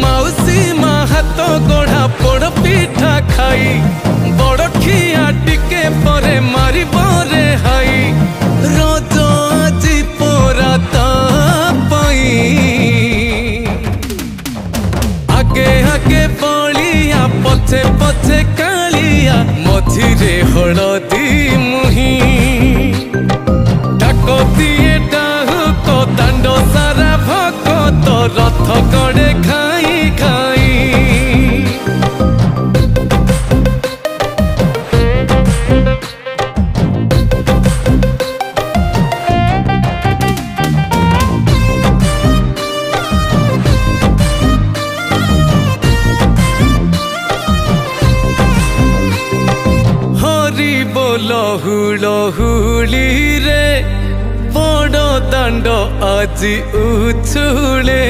माउसी मा हाथ गढ़ा पोड़ पिठा खाई बड़ खिया टिके परे मारी बरे हाई रज आजी पोरा पाई आगे आगे बलिया पछे पछे कालिया मझिरे हलदी मुही डाक दिए डाहुक दांड सारा भगत रथ गड़े खाई खाई लहुली रे बड़ दांड आजी उछुले।